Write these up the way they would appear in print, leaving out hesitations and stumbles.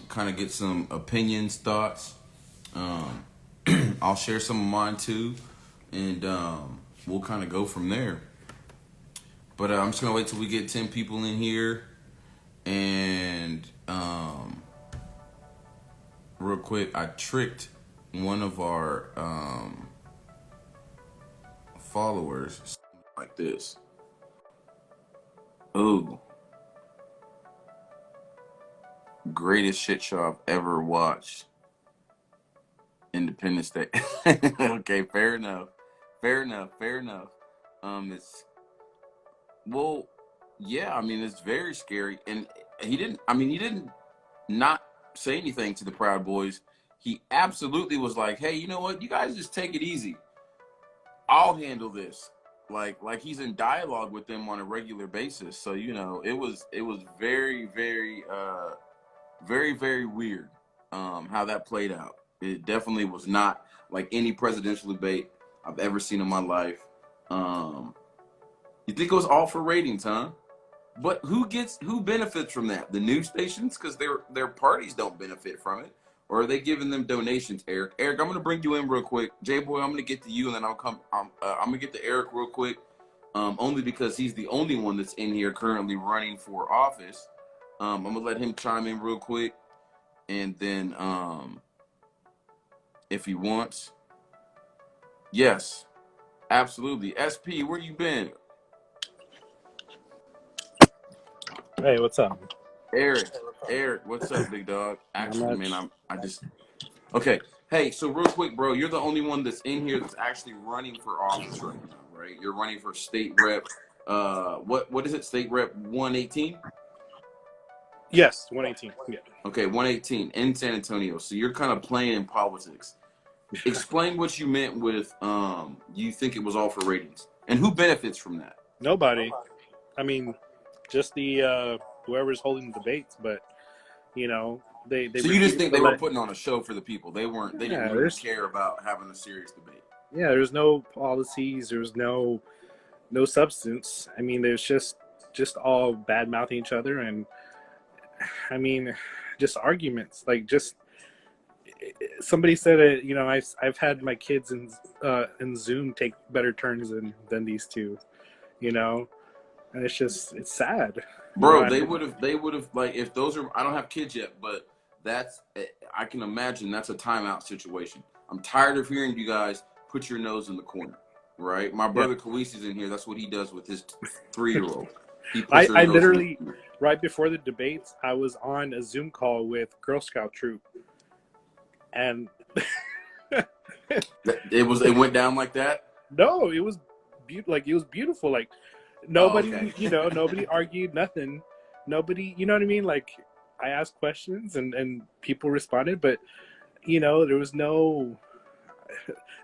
kind of get some opinions, thoughts. Um, I'll share some of mine too, and we'll kind of go from there. But I'm just gonna wait till we get 10 people in here, and real quick, I tricked one of our followers like this. Ooh, greatest shit show I've ever watched. Independence Day. Okay, fair enough. Fair enough. Fair enough. It's well, yeah. I mean, it's very scary, and he didn't. I mean, he didn't not say anything to the Proud Boys. He absolutely was like, "Hey, you know what? You guys just take it easy. I'll handle this." Like he's in dialogue with them on a regular basis. So it was very weird how that played out. It definitely was not like any presidential debate I've ever seen in my life. Um, you think it was all for ratings, huh? But who benefits from that? The news stations, because their parties don't benefit from it, or are they giving them donations? Eric, I'm gonna bring you in real quick. J Boy, I'm gonna get to you, and then I'm gonna get to Eric real quick. Only because he's the only one that's in here currently running for office. I'm gonna let him chime in real quick, and then if he wants, yes, absolutely. SP, where you been? Hey, what's up? Eric, what's up, big dog? Not Actually, man, much. I just okay. Hey, so real quick, bro, you're the only one that's in here that's actually running for office right now, right? You're running for state rep. What is it? State rep 118. Yes, 118. Yeah. Okay, 118 in San Antonio. So you're kind of playing in politics. Explain what you meant with you think it was all for ratings, and who benefits from that? Nobody. I mean, just the whoever's holding the debates, but they So you just refuse think to they were let. putting on a show for the people? They didn't Yeah, really care about having a serious debate. there's no policies. There's no substance. I mean, there's just all bad mouthing each other, and I mean, just arguments. Like just somebody said it. I've had my kids in Zoom take better turns than these two. You know, and it's sad. Bro, I mean, they would have like if those are I don't have kids yet, but that's I can imagine that's a timeout situation. I'm tired of hearing you guys put your nose in the corner, right? My yeah. brother Khaleesi's in here. That's what he does with his 3-year-old. He puts I her I nose in the literally corner. right before the debates, I was on a Zoom call with Girl Scout troop, and It went down like that. no, it was like it was beautiful. Like Oh, okay. nobody argued nothing. Nobody, you know what I mean? Like I asked questions and people responded, but there was no.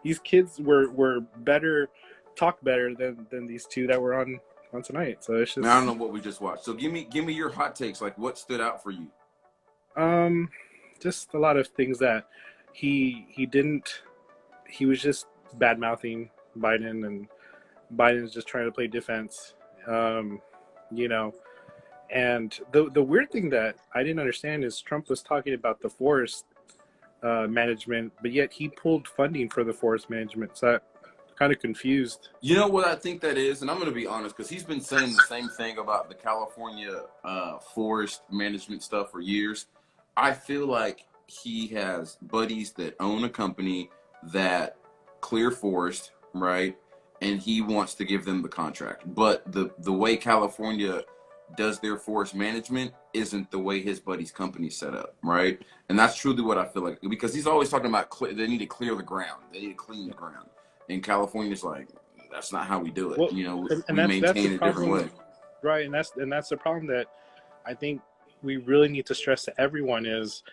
These kids were better, talk better than these two that were on tonight. So it's Man, I don't just know what we just watched. So give me your hot takes. Like what stood out for you? um, just a lot of things that he didn't. He was just bad mouthing Biden, and Biden's just trying to play defense. Um, you know, and the weird thing that I didn't understand is Trump was talking about the forest management, but yet he pulled funding for the forest management. So I'm kind of confused. You know what I think that is, and I'm going to be honest because he's been saying the same thing about the California forest management stuff for years. I feel like he has buddies that own a company that clear forest, right? And he wants to give them the contract. But the way California does their forest management isn't the way his buddy's company set up, right? And that's truly what I feel like because he's always talking about they need to clear the ground, they need to clean the ground. And California's like, that's not how we do it. Well, and We that's the maintain it a different problem, way. right? And that's the problem that I think we really need to stress to everyone is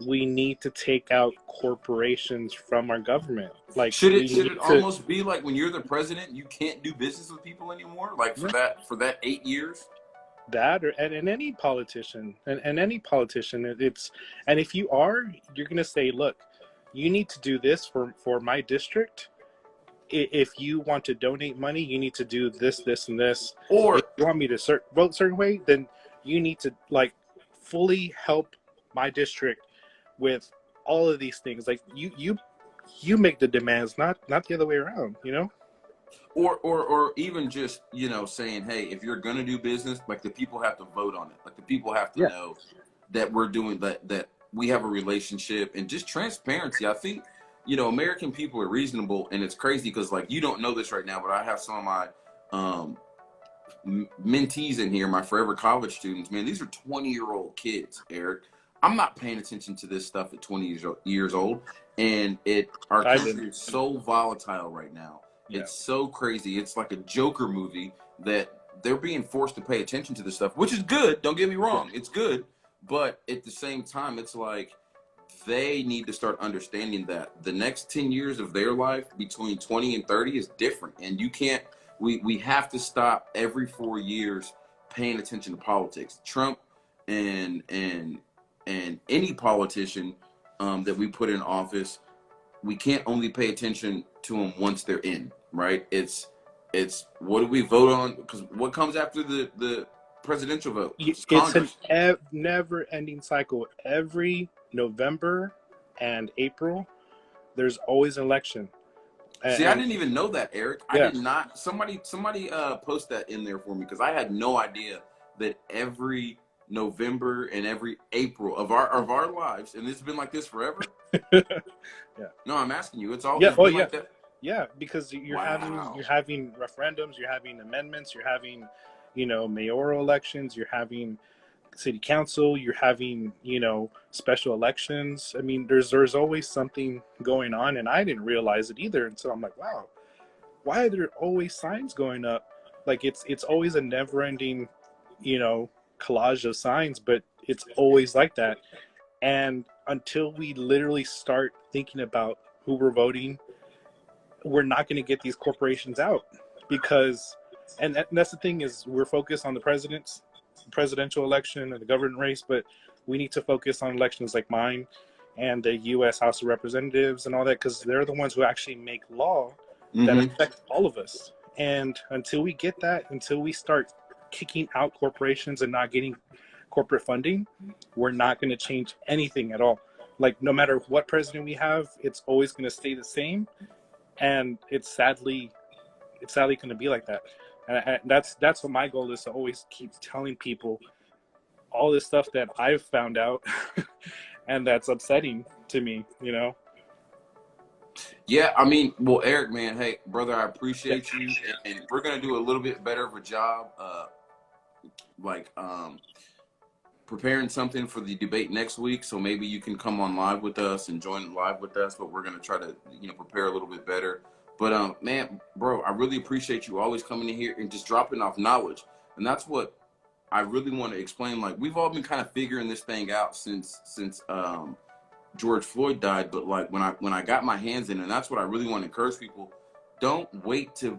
we need to take out corporations from our government. Like Should we it need to almost be like when you're the president, you can't do business with people anymore? Like for that 8 years? that and any politician and any politician it's and if you are, you're going to say, look, you need to do this for my district. If you want to donate money, you need to do this and this. If Or you want me to vote a certain way, then you need to like fully help my district with all of these things. Like you make the demands, not the other way around, you know? Or even just, you know, saying, hey, if you're gonna do business, like the people have to vote on it. Like the people have to Yeah. know that we're doing that we have a relationship, and just transparency. I think, you know, American people are reasonable, and it's crazy because like you don't know this right now, but I have some of my um mentees in here, my forever college students. Man, these are 20-year-old kids, Eric. I'm not paying attention to this stuff at 20 years old, and our I country didn't. is so volatile right now. Yeah. It's so crazy. It's like a Joker movie that they're being forced to pay attention to this stuff, which is good. Don't get me wrong, it's good, but at the same time, it's like they need to start understanding that the next 10 years of their life between 20 and 30 is different, and you can't. We have to stop every 4 years paying attention to politics. Trump and any politician that we put in office, we can't only pay attention to them once they're in, right? It's what do we vote on? Because what comes after the presidential vote? It's It's an Congress. never-ending cycle. Every November and April, there's always an election. See, I And didn't even know that, Eric. I yeah, did not. Somebody post that in there for me because I had no idea that every November and every April of our lives, and it's been like this forever. yeah, No, I'm asking you. yeah. It's Oh been yeah, like that. yeah. Because you're Wow. having referendums, you're having amendments, you're having, you know, mayoral elections, you're having city council, you're having, you know, special elections. I mean, there's always something going on, and I didn't realize it either. And so I'm like, wow, why are there always signs going up? Like it's always a never-ending, you know, collage of signs, but it's always like that. And until we literally start thinking about who we're voting, we're not going to get these corporations out because, and that's the thing is we're focused on the presidential election and the government race, but we need to focus on elections like mine and the U.S. House of Representatives and all that because they're the ones who actually make law that Mm-hmm. affect all of us. And until we get that, until we start kicking out corporations and not getting corporate funding, we're not going to change anything at all. Like no matter what president we have, it's always going to stay the same, and it's sadly going to be like that. And that's what my goal is, to always keep telling people all this stuff that I've found out, and that's upsetting to me. You know. Yeah, I mean, well, Eric, man, hey, brother, I Yeah. appreciate you, and we're gonna do a little bit better of a job, like preparing something for the debate next week. So maybe you can come on live with us and join live with us. But we're gonna try to, you know, prepare a little bit better. But man, bro, I really appreciate you always coming in here and just dropping off knowledge, and that's what I really want to explain. Like we've all been kind of figuring this thing out since George Floyd died, but like when I got my hands in, and that's what I really want to encourage people. Don't wait to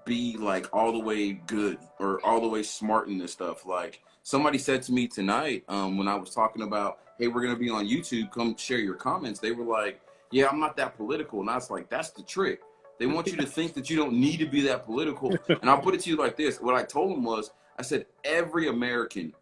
be like all the way good or all the way smart in this stuff. Like somebody said to me tonight, when I was talking about, hey, we're gonna be on YouTube, come share your comments. They were like, yeah, I'm not that political, and I was like, that's the trick. They want you to think that you don't need to be that political. And I'll put it to you like this: what I told them was, I said, every American,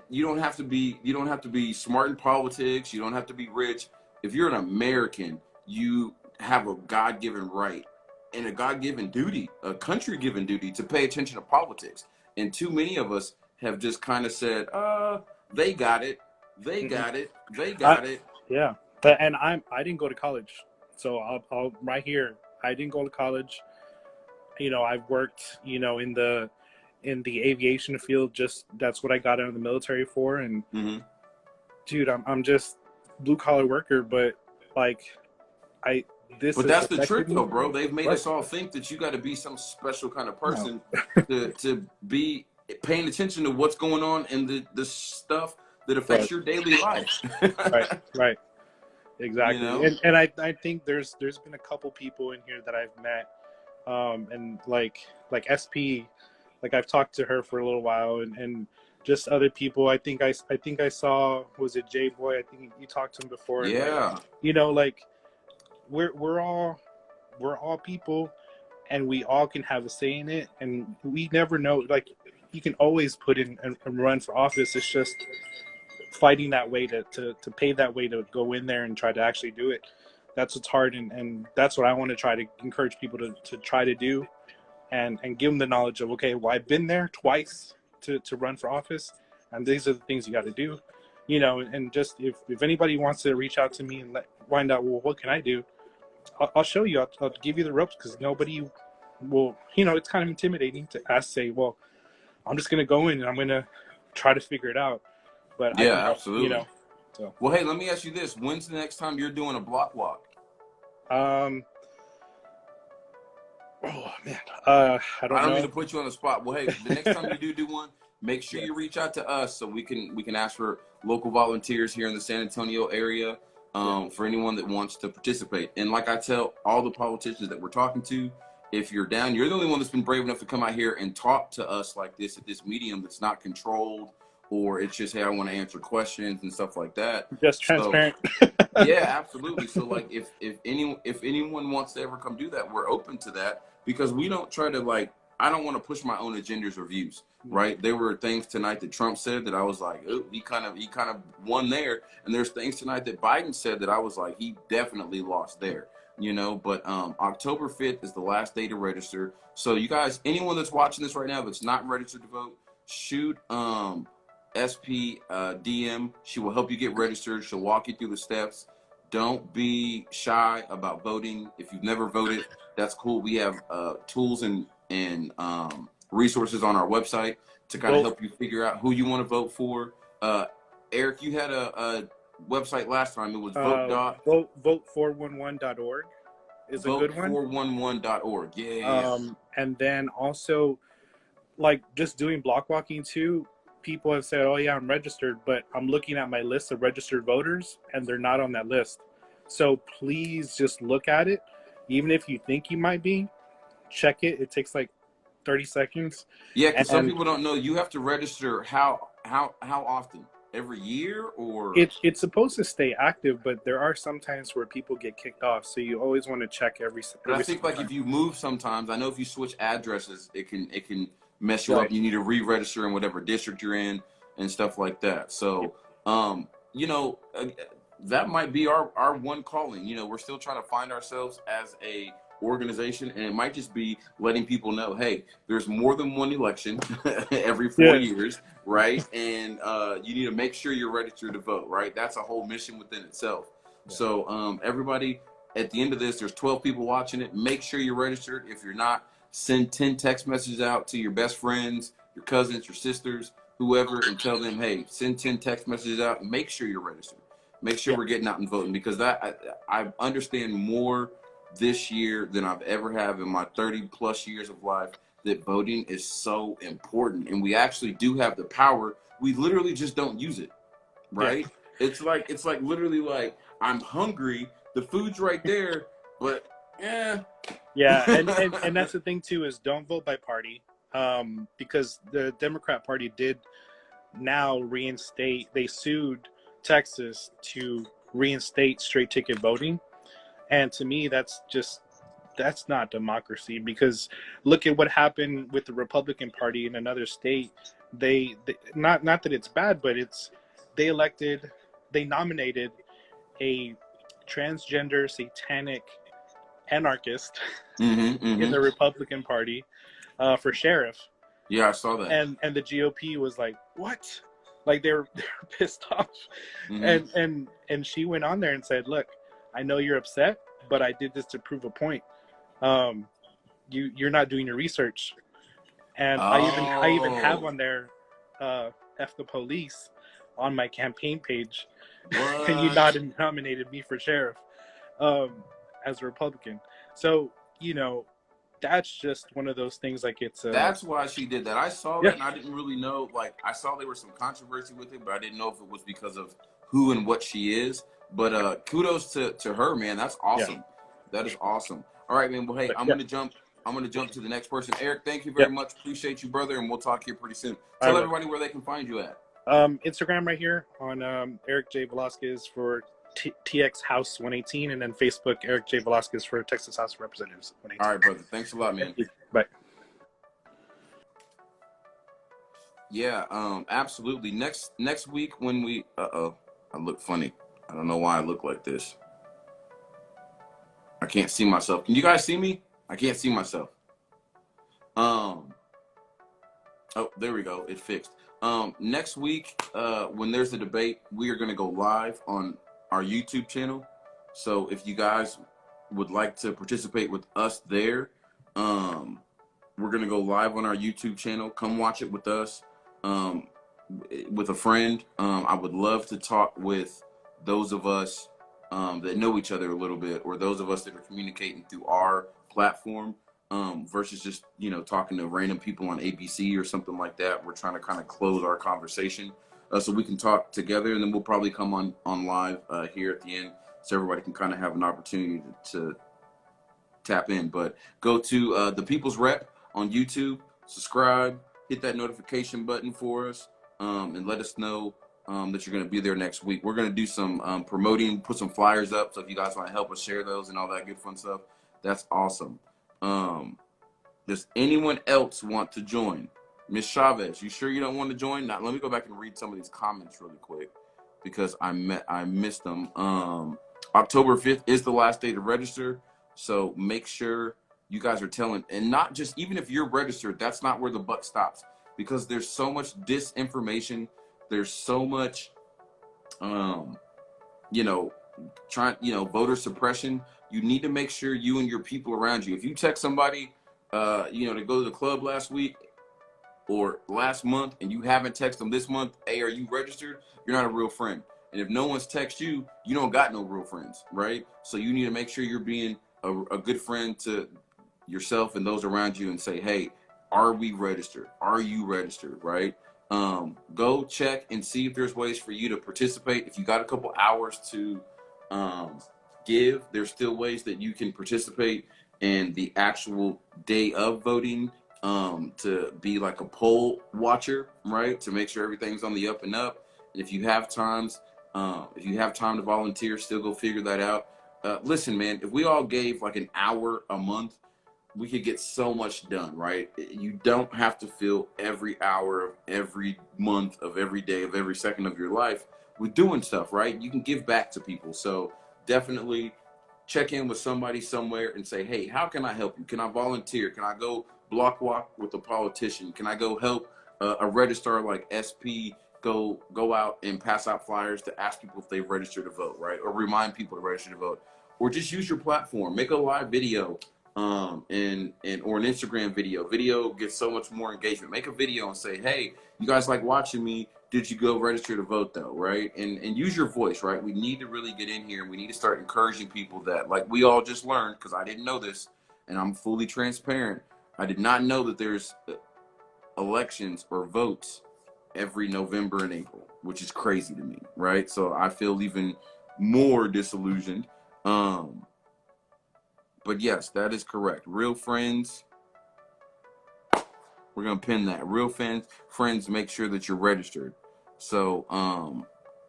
you don't have to be smart in politics, you don't have to be rich. If you're an American, you have a God-given right and a God-given duty, a country-given duty to pay attention to politics. And too many of us have just kind of said, they got it, they got it, they I, got it. yeah, and I didn't go to college, so I'll right here. I didn't go to college. You know, I've worked, you know, in the aviation field. Just that's what I got out of the military for. And Mm-hmm. dude, I'm just blue collar worker, but like I this But has that's the trick affected me. though, bro. They've made Right. us all think that you got to be some special kind of No. person to be paying attention to what's going on and the stuff that affects Right. your daily life. Right. Right. Exactly. You know? And I think there's been a couple people in here that I've met, and like SP, like I've talked to her for a little while, and just other people. I think I saw, was it J Boy? I think you talked to him before. And like, Yeah. you know, like we're all people, and we all can have a say in it, and we never know. Like you can always put in and run for office. It's just fighting that way to pay that way to go in there and try to actually do it. That's what's hard, and that's what I want to try to encourage people to try to do, and give them the knowledge of, okay, well, I've been there twice to run for office, and these are the things you got to do, and just if anybody wants to reach out to me and find out, well, what can I do, I'll show you. I'll give you the ropes, because nobody will, it's kind of intimidating to say, well, I'm just going to go in and I'm going to try to figure it out. But Yeah, I can help, absolutely. So. Well, hey, let me ask you this. When's the next time you're doing a block walk? Oh man, I don't don't know. mean to put you on the spot. Well, hey, the next time you do one, make sure you reach out to us so we can ask for local volunteers here in the San Antonio area, for anyone that wants to participate. And like I tell all the politicians that we're talking to, if you're down, you're the only one that's been brave enough to come out here and talk to us like this at this medium that's not controlled, or it's just, hey, I want to answer questions and stuff like that. Just transparent. So, yeah, absolutely. So like if anyone wants to ever come do that, we're open to that, because we don't try to, I don't want to push my own agendas or views, right? There were things tonight that Trump said that I was like, oh, he kind of won there, and there's things tonight that Biden said that I was like, he definitely lost there, But October 5th is the last day to register. So you guys, anyone that's watching this right now that's not registered to vote, shoot SP DM. She will help you get registered. She'll walk you through the steps. Don't be shy about voting. If you've never voted, that's cool. We have tools and resources on our website to kind of help you figure out who you want to vote for. Eric, you had a website last time. It was vote411.org is a good one. Vote411.org. Yeah. And then also, just doing block walking too. People have said, oh yeah, I'm registered, but I'm looking at my list of registered voters and they're not on that list. So please just look at it. Even if you think you might be, check it. It takes 30 seconds. Yeah, because some people don't know you have to register how often? Every year, or it's supposed to stay active, but there are some times where people get kicked off. So you always want to check every I think time. if you move sometimes, I know if you switch addresses, it can mess you up. You need to re-register in whatever district you're in and stuff like that. So, that might be our one calling. We're still trying to find ourselves as a organization, and it might just be letting people know, hey, there's more than one election every 4 years, right? And you need to make sure you're registered to vote, right? That's a whole mission within itself. So everybody, at the end of this, there's 12 people watching it. Make sure you're registered. If you're not, send 10 text messages out to your best friends, your cousins, your sisters, whoever, and tell them, hey, send 10 text messages out and make sure you're registered. Make sure we're getting out and voting, because I understand more this year than I've ever have in my 30 plus years of life, that voting is so important, and we actually do have the power. We literally just don't use it, right? It's like literally I'm hungry, the food's right there, but and that's the thing too, is don't vote by party, because the Democrat Party did now reinstate. They sued Texas to reinstate straight ticket voting. And to me, that's not democracy, because look at what happened with the Republican Party in another state. They not that it's bad, but they nominated a transgender satanic anarchist in the Republican Party for sheriff. Yeah, I saw that. And the GOP was like, what? They're pissed off. And she went on there and said, look, I know you're upset, but I did this to prove a point. You're not doing your research. And I even have on there, F the police on my campaign page. And you nominated me for sheriff as a Republican. So, that's just one of those things. That's why she did that. I saw that, and I didn't really know. I saw there was some controversy with it, but I didn't know if it was because of who and what she is. But kudos to her, man. That's awesome. Yeah. That is awesome. All right, man. Well, hey, I'm gonna jump to the next person. Eric, thank you very much. Appreciate you, brother, and we'll talk here pretty soon. Tell everybody where they can find you at. Instagram right here on Eric J. Velasquez for TX House 118, and then Facebook Eric J. Velasquez for Texas House of Representatives 118. All right, brother. Thanks a lot, man. Bye. Yeah, absolutely. Next week when we I look funny. I don't know why I look like this. I can't see myself. Can you guys see me? I can't see myself. Um oh, there we go. It fixed. Next week, when there's a debate, we are gonna go live on our YouTube channel. So if you guys would like to participate with us there, um, we're gonna go live on our YouTube channel. Come watch it with us, um, with a friend. I would love to talk with those of us that know each other a little bit, or those of us that are communicating through our platform, versus just talking to random people on ABC or something like that. We're trying to kind of close our conversation so we can talk together, and then we'll probably come on live here at the end, so everybody can kind of have an opportunity to tap in. But go to the People's Rep on YouTube, subscribe, hit that notification button for us, and let us know that you're going to be there next week. We're going to do some promoting, put some flyers up. So if you guys want to help us share those and all that good fun stuff, that's awesome. Does anyone else want to join? Miss Chavez, you sure you don't want to join? Now, let me go back and read some of these comments really quick because I missed them. October 5th is the last day to register. So make sure you guys are telling, and not just, even if you're registered, that's not where the buck stops, because there's so much disinformation. There's so much, voter suppression. You need to make sure you and your people around you, if you text somebody, to go to the club last week or last month and you haven't texted them this month, hey, are you registered? You're not a real friend. And if no one's texted you, you don't got no real friends, right? So you need to make sure you're being a good friend to yourself and those around you and say, hey, are we registered? Are you registered, right? Go check and see if there's ways for you to participate. If you got a couple hours to give, there's still ways that you can participate in the actual day of voting, to be like a poll watcher, right? To make sure everything's on the up and up. And if you have time to volunteer, still go figure that out. Listen, man, if we all gave like an hour a month, we could get so much done, right? You don't have to fill every hour of every month of every day of every second of your life with doing stuff, right? You can give back to people. So definitely check in with somebody somewhere and say, hey, how can I help you? Can I volunteer? Can I go block walk with a politician? Can I go help a registrar like SP go out and pass out flyers to ask people if they've registered to vote, right? Or remind people to register to vote. Or just use your platform. Make a live video, and or an Instagram video. Video gets so much more engagement. Make a video and say, hey, you guys like watching me. Did you go register to vote though, right? And use your voice, right? We need to really get in here and we need to start encouraging people that, like we all just learned, because I didn't know this, and I'm fully transparent. I did not know that there's elections or votes every November and April, which is crazy to me, right? So I feel even more disillusioned. But yes, that is correct. Real friends, we're gonna pin that. Real friends, make sure that you're registered. So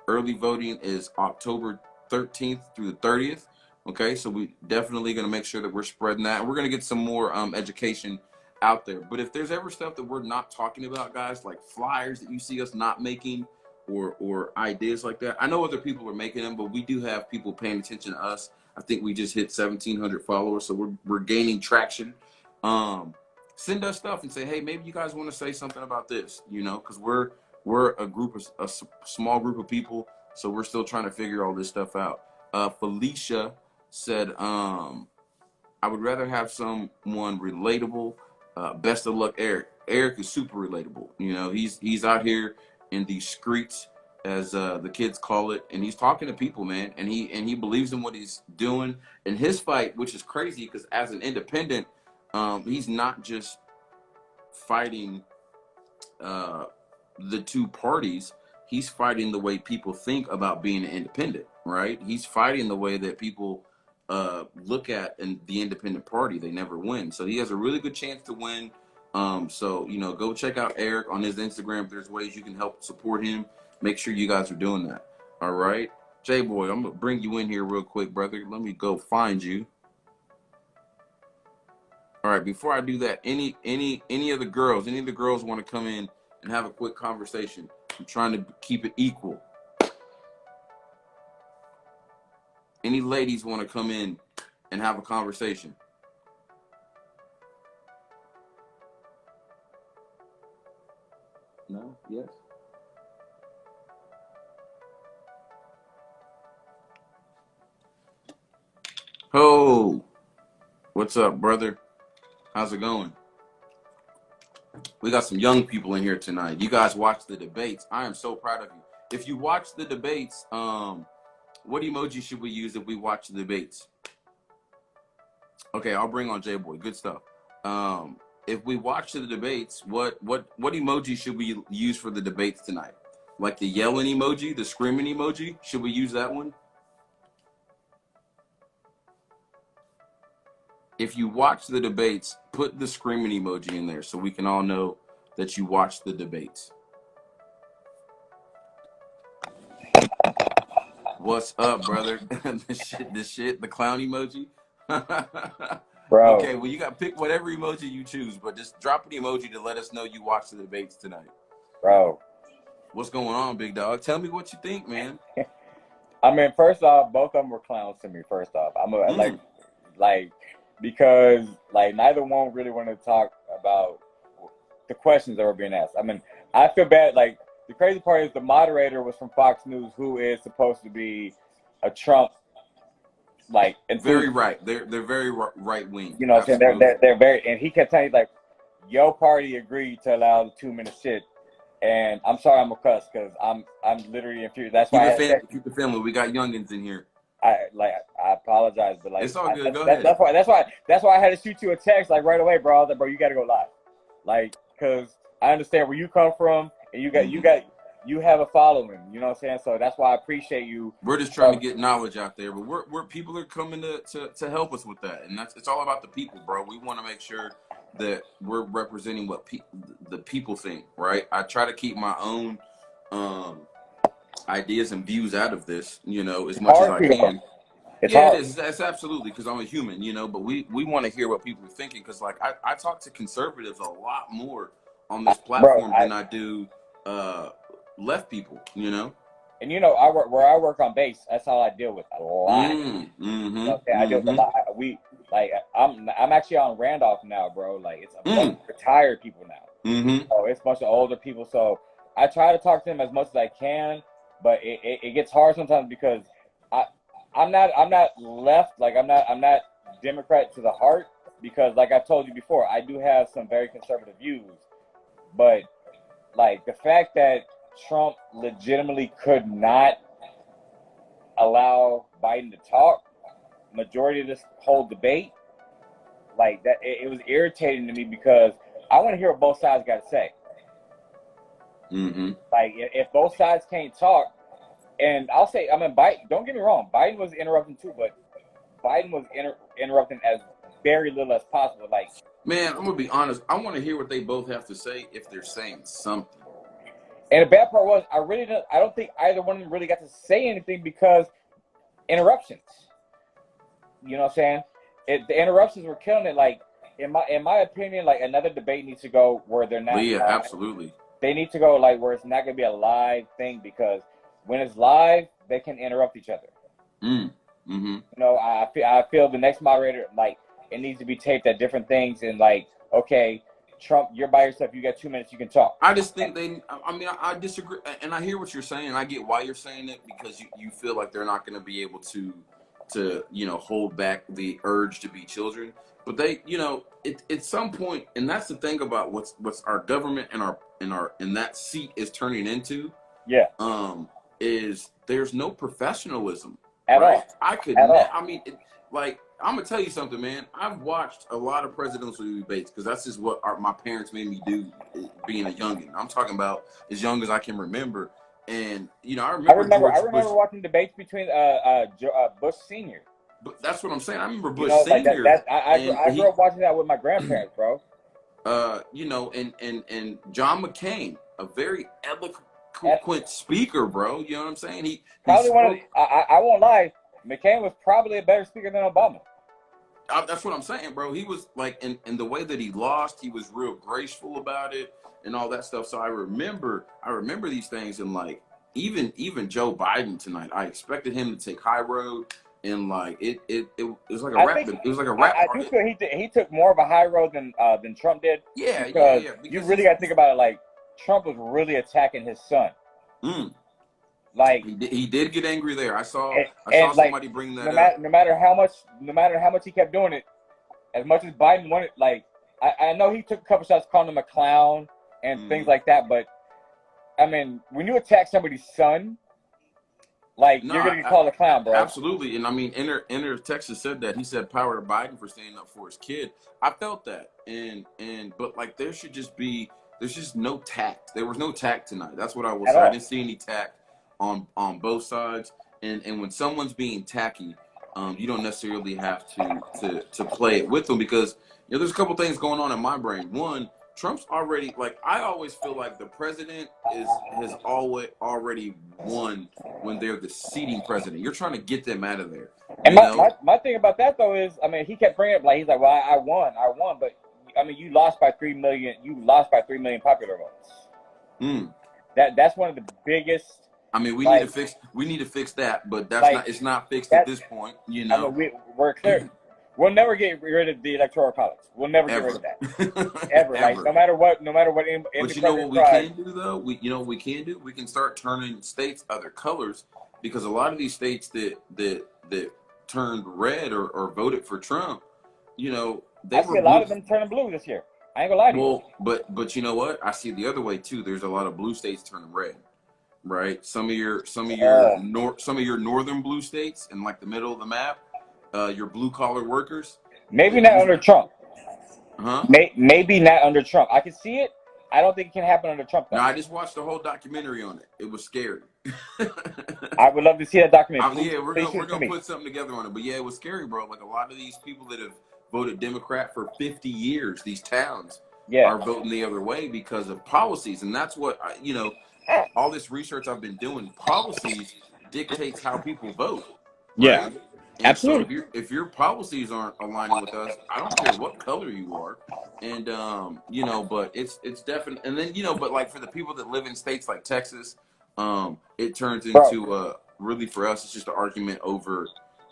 early voting is October 13th through the 30th. Okay, so we definitely gonna make sure that we're spreading that. We're gonna get some more education out there. But if there's ever stuff that we're not talking about, guys, like flyers that you see us not making, or ideas like that, I know other people are making them, but we do have people paying attention to us. I think we just hit 1,700 followers, so we're gaining traction. Send us stuff and say, hey, maybe you guys want to say something about this, because we're a small group of people, so we're still trying to figure all this stuff out. Felicia said, I would rather have someone relatable. Best of luck, Eric. Eric is super relatable. He's out here in these streets, as the kids call it, and he's talking to people, man, and he believes in what he's doing. And his fight, which is crazy, because as an independent, he's not just fighting the two parties. He's fighting the way people think about being an independent, right? He's fighting the way that people look at the independent party. They never win. So he has a really good chance to win. So go check out Eric on his Instagram. If there's ways you can help support him, make sure you guys are doing that. All right, J-Boy, I'm gonna bring you in here real quick, brother. Let me go find you. All right, before I do that, any of the girls want to come in and have a quick conversation. I'm trying to keep it equal. Any ladies want to come in and have a conversation? No? Yes? Oh, what's up, brother? How's it going? We got some young people in here tonight. You guys watch the debates. I am so proud of you. If you watch the debates, what emoji should we use if we watch the debates? Okay, I'll bring on J-Boy. Good stuff. If we watch the debates, what emoji should we use for the debates tonight? Like the yelling emoji, the screaming emoji? Should we use that one? If you watch the debates, put the screaming emoji in there so we can all know that you watched the debates. What's up, brother? the clown emoji. Bro. Okay, well, you got to pick whatever emoji you choose, but just drop an emoji to let us know you watched the debates tonight. Bro. What's going on, big dog? Tell me what you think, man. I mean, first off, both of them were clowns to me. First off, because neither one really wanted to talk about the questions that were being asked. I mean, I feel bad. Like, the crazy part is the moderator was from Fox News, who is supposed to be a Trump, and very right. They're very right wing. You know what I'm saying? They're very, and he kept telling your party agreed to allow the 2-minute shit. And I'm sorry, I'm a cuss because I'm literally infuriated. That's why keep the family. We got youngins in here. I apologize, but it's all good. Go ahead. That's why I had to shoot you a text right away, bro. I was like, bro, you got to go live, because I understand where you come from, and you have a following. You know what I'm saying? So that's why I appreciate you. We're just trying to get knowledge out there, but we're people are coming to help us with that, and it's all about the people, bro. We want to make sure that we're representing what the people think, right? I try to keep my own ideas and views out of this, as much as I can. It is. That's absolutely, because I'm a human, but we want to hear what people are thinking, because I talk to conservatives a lot more on this platform than I do left people, And where I work on base, that's how I deal with a lot. I deal with a lot. I'm actually on Randolph now, bro. It's a bunch of retired people now. So it's a bunch of older people. So I try to talk to them as much as I can, but it gets hard sometimes because I'm not left. I'm not Democrat to the heart, because like I've told you before, I do have some very conservative views. But the fact that Trump legitimately could not allow Biden to talk majority of this whole debate, it was irritating to me, because I want to hear what both sides got to say. If both sides can't talk, and I'll say, Biden, don't get me wrong, Biden was interrupting too, but Biden was interrupting as very little as possible. Man, I'm gonna be honest, I want to hear what they both have to say if they're saying something. And the bad part was, I don't think either one of them really got to say anything because interruptions. You know what I'm saying? The interruptions were killing it. In my opinion, another debate needs to go where they're not. Yeah, absolutely. They need to go where it's not gonna be a live thing, because when it's live, they can interrupt each other. I feel the next moderator, it needs to be taped at different things, and okay, Trump, you're by yourself. You got 2 minutes. You can talk. I just think I disagree, and I hear what you're saying. I get why you're saying it, because you feel like they're not going to be able to hold back the urge to be children. But they, at some point, and that's the thing about what's our government and that seat is turning into. Yeah. Is there's no professionalism at all. I could. I'm gonna tell you something, man. I've watched a lot of presidential debates, because that's just what my parents made me do, being a youngin. I'm talking about as young as I can remember. And I remember watching debates between Bush Senior. But that's what I'm saying. I remember Bush Senior. I grew up watching that with my grandparents, bro. And John McCain, a very eloquent speaker, bro. You know what I'm saying? He probably I won't lie. McCain was probably a better speaker than Obama. That's what I'm saying, bro. He was like, in the way that he lost, he was real graceful about it and all that stuff. So I remember these things, and like even Joe Biden tonight, I expected him to take high road, and like it was like a rap. It was like a rap. I do feel he took more of a high road than Trump did. Yeah, because yeah. You really got to think about it. Like Trump was really attacking his son. Like he did get angry there. I saw like, somebody bring that up. No matter how much he kept doing it, as much as Biden wanted, like I know he took a couple shots calling him a clown and things like that, but I mean, when you attack somebody's son, like you're gonna get called a clown, bro. Absolutely, and I mean, Enter Texas said that. He said power to Biden for standing up for his kid. I felt that, but like there's just no tact. There was no tact tonight. That's what I will say. I didn't see any tact on both sides, and when someone's being tacky, you don't necessarily have to play it with them, because there's a couple things going on in my brain. One, Trump's already, like, I always feel like the president has already won when they're the seating president. You're trying to get them out of there. And my thing about that though is, I mean, he kept bringing up, like, he's like, well, I won, but I mean, you lost by 3 million. You lost by 3 million popular votes. That's one of the biggest. I mean, we need to fix that, but it's not fixed at this point. I mean, we're clear. We'll never get rid of the electoral college. We'll never get rid of that. Ever. Like, no matter what. But you know what we can do though? We can start turning states other colors, because a lot of these states that turned red or voted for Trump, I see a lot of them turning blue this year. I ain't gonna lie to you. Well, but you know what? I see the other way too. There's a lot of blue states turning red, right? Some of your northern blue states in like the middle of the map, your blue collar workers. Maybe not under Trump. Huh? Maybe not under Trump. I can see it. I don't think it can happen under Trump though. No, I just watched the whole documentary on it. It was scary. I would love to see that documentary. Yeah, we're gonna put something together on it. But yeah, it was scary, bro. Like, a lot of these people that have voted Democrat for 50 years, these towns are voting the other way because of policies. And that's what, all this research I've been doing, policies dictates how people vote. Right? And absolutely. So if your policies aren't aligning with us, I don't care what color you are. And, but it's definitely, and then, but like for the people that live in states like Texas, it turns into, really for us, it's just an argument over,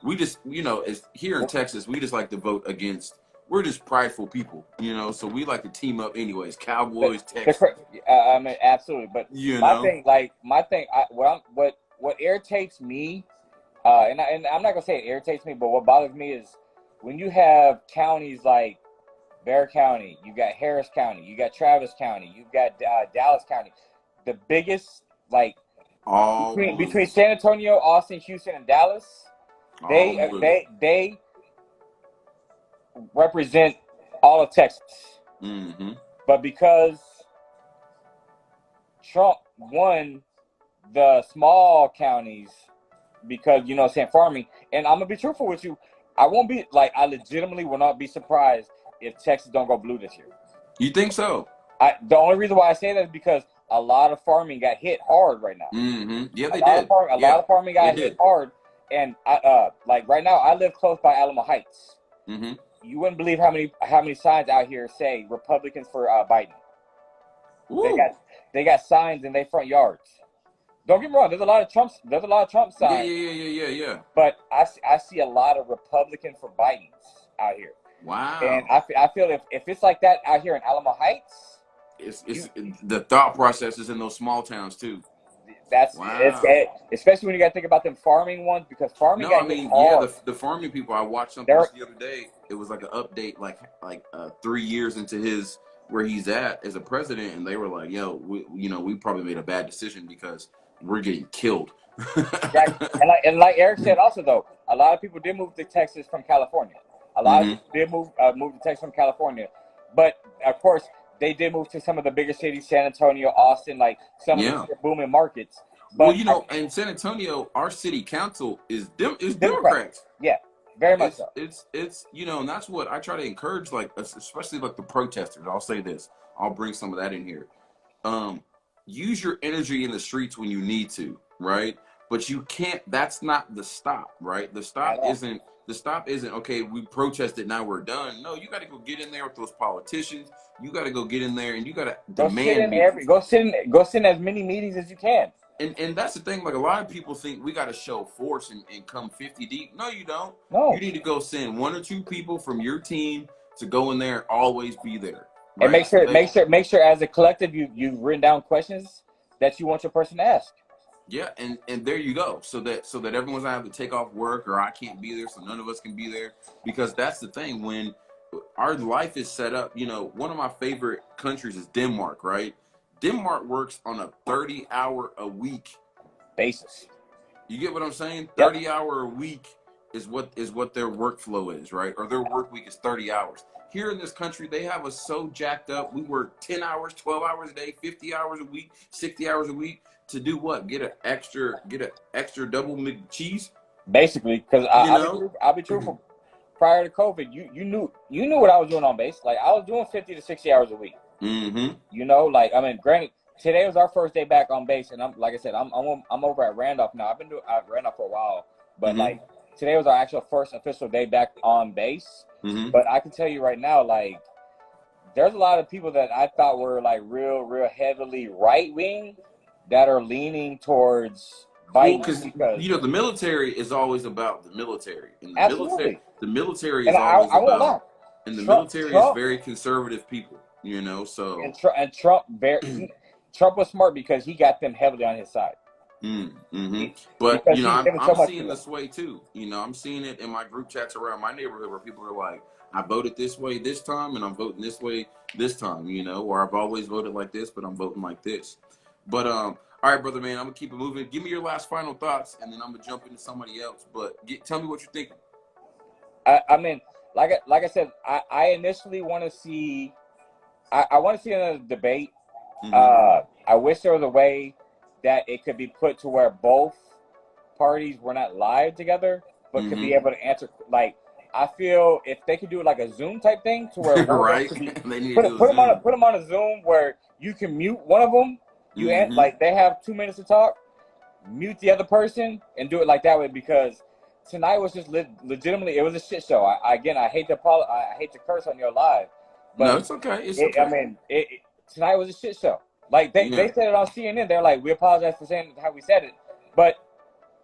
we just, as here in Texas, we just like to vote against. We're just prideful people, so we like to team up anyways. Cowboys, Texas. I mean, absolutely. But my thing, what irritates me, and I'm not gonna say it irritates me, but what bothers me is when you have counties like Bexar County, you got Harris County, you got Travis County, you've got Dallas County, the biggest, like, between San Antonio, Austin, Houston, and Dallas. They represent all of Texas. Mm-hmm. But because Trump won the small counties, because, farming, and I'm going to be truthful with you, I legitimately will not be surprised if Texas don't go blue this year. You think so? The only reason why I say that is because a lot of farming got hit hard right now. Mm-hmm. Yeah, they did. A lot of farming got hit hard. And like right now, I live close by Alamo Heights. Mm-hmm. You wouldn't believe how many signs out here say Republicans for Biden. Ooh. They got signs in their front yards. Don't get me wrong. There's a lot of Trump signs. Yeah. But I see a lot of Republican for Bidens out here. Wow. And I feel if it's like that out here in Alamo Heights, it's the thought process is in those small towns too. Especially when you got to think about them farming ones, because farming. The farming people. I watched something the other day. It was like an update, like 3 years into where he's at as a president, and they were like, "Yo, we probably made a bad decision because we're getting killed." and like Eric said, also though, a lot of people did move to Texas from California. A lot of people did move to Texas from California, but of course, they did move to some of the bigger cities, San Antonio, Austin, like some of the booming markets. But in San Antonio, our city council is Democrats. Yeah, very much so. It's and that's what I try to encourage, like, especially like the protesters. I'll say this. I'll bring some of that in here. Use your energy in the streets when you need to, right? but you can't. That's not the stop, right? The stop isn't. The stop isn't okay. We protested, now we're done. No, you got to go get in there with those politicians. You got to go get in there, and you got to demand. Go sit in as many meetings as you can. And that's the thing. Like, a lot of people think we got to show force and come 50 deep. No, you don't. No, you need to go send 1 or 2 people from your team to go in there and always be there. Right? And make sure as a collective you've written down questions that you want your person to ask. Yeah, and there you go. So that everyone's gonna have to take off work, or I can't be there, so none of us can be there. Because that's the thing, when our life is set up, you know, one of my favorite countries is Denmark, right? Denmark works on a 30-hour-a-week basis. You get what I'm saying? 30-hour a week is what their workflow is, right? Or their work week is 30 hours. Here in this country, they have us so jacked up. We work 10 hours, 12 hours a day, 50 hours a week, 60 hours a week. To do what? Get an extra double McCheese? Basically, because I'll be truthful. Prior to COVID, you knew what I was doing on base. Like, I was doing 50 to 60 hours a week. Mm-hmm. You know, like, I mean, granted, today was our first day back on base, and I'm over at Randolph now. I've been at Randolph for a while, but like, today was our actual first official day back on base. Mm-hmm. But I can tell you right now, like, there's a lot of people that I thought were like real heavily right wing that are leaning towards Biden, because you know the military is always about the military, and the military is the military is very conservative people, you know. So and Trump was smart because he got them heavily on his side. Mm-hmm. But you know, I'm seeing this way too. You know, I'm seeing it in my group chats around my neighborhood where people are like, I voted this way this time, and I'm voting this way this time. You know, or I've always voted like this, but I'm voting like this. But all right, brother, man, I'm gonna keep it moving. Give me your last final thoughts, and then I'm gonna jump into somebody else. But tell me what you're thinking. I mean, like I said, I initially want to see. I want to see another debate. Mm-hmm. I wish there was a way that it could be put to where both parties were not live together, but could be able to answer. Like, I feel if they could do it like a Zoom type thing, to where right, they need to put them on a Zoom where you can mute one of them. You like they have 2 minutes to talk, mute the other person, and do it like that way. Because tonight was just legitimately, it was a shit show. I hate to curse on your live, but no, it's okay. It's okay. I mean, tonight was a shit show. Like they said it on CNN. They're like, we apologize for saying how we said it, but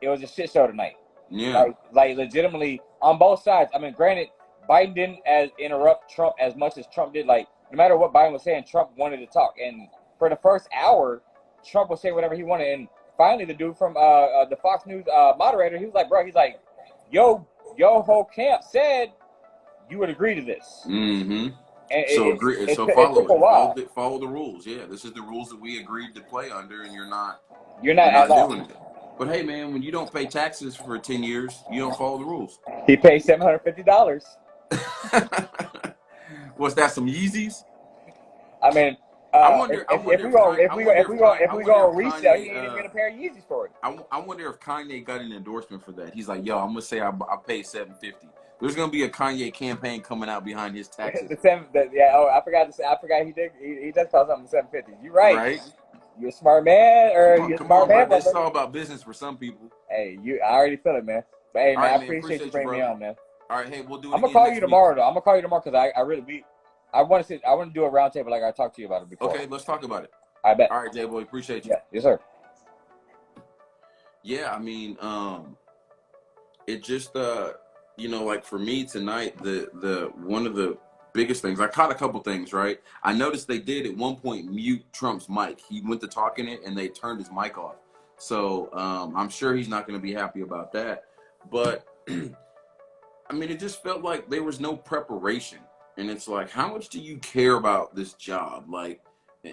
it was a shit show tonight. Yeah, like legitimately on both sides. I mean, granted, Biden didn't interrupt Trump as much as Trump did. Like, no matter what Biden was saying, Trump wanted to talk, and for the first hour, Trump would say whatever he wanted. And finally, the dude from the Fox News moderator, he was like, bro, he's like, yo whole camp said you would agree to this. Mm-hmm. And follow the rules. Yeah, this is the rules that we agreed to play under, and you're not doing it. But hey, man, when you don't pay taxes for 10 years, you don't follow the rules. He paid $750. What's that? Some Yeezys? I mean, if we go resell, he ain't even get a pair of Yeezys for it. I wonder if Kanye got an endorsement for that. He's like, yo, I'm gonna say I paid $750. There's gonna be a Kanye campaign coming out behind his taxes. I forgot to say. I forgot he did. He does call something $750. You right? You're a smart man, come on, man. It's all about business for some people. Hey, I already feel it, man. But hey, man, I appreciate you bringing me on, man. All right, hey, we'll do it. I'm gonna call you tomorrow, though. I'm gonna call you tomorrow because I want to do a roundtable like I talked to you about it before. Okay, let's talk about it. I bet. All right, J-Boy, appreciate you. Yeah, yes, sir. Yeah, I mean, it just you know, like for me tonight, the one of the biggest things, I caught a couple things, right? I noticed they did at one point mute Trump's mic. He went to talking it and they turned his mic off. So I'm sure he's not going to be happy about that. But I mean, it just felt like there was no preparation. And it's like, how much do you care about this job? Like,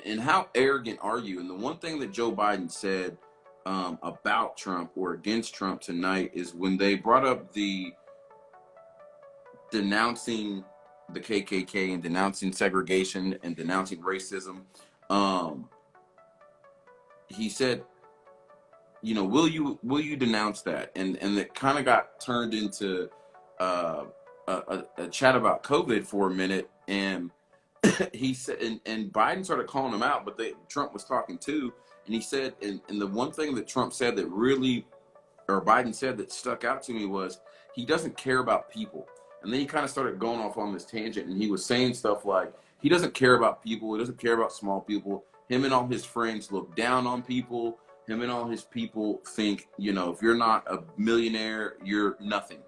and how arrogant are you? And the one thing that Joe Biden said about Trump or against Trump tonight is when they brought up the denouncing the KKK and denouncing segregation and denouncing racism. He said, you know, will you denounce that? And it kind of got turned into a chat about COVID for a minute, and he said, and Biden started calling him out, but Trump was talking too, and he said, and the one thing that Trump said that really or Biden said that stuck out to me was he doesn't care about people. And then he kind of started going off on this tangent, and he was saying stuff like he doesn't care about people. He doesn't care about small people. Him and all his friends look down on people. Him and all his people think, you know, if you're not a millionaire, you're nothing.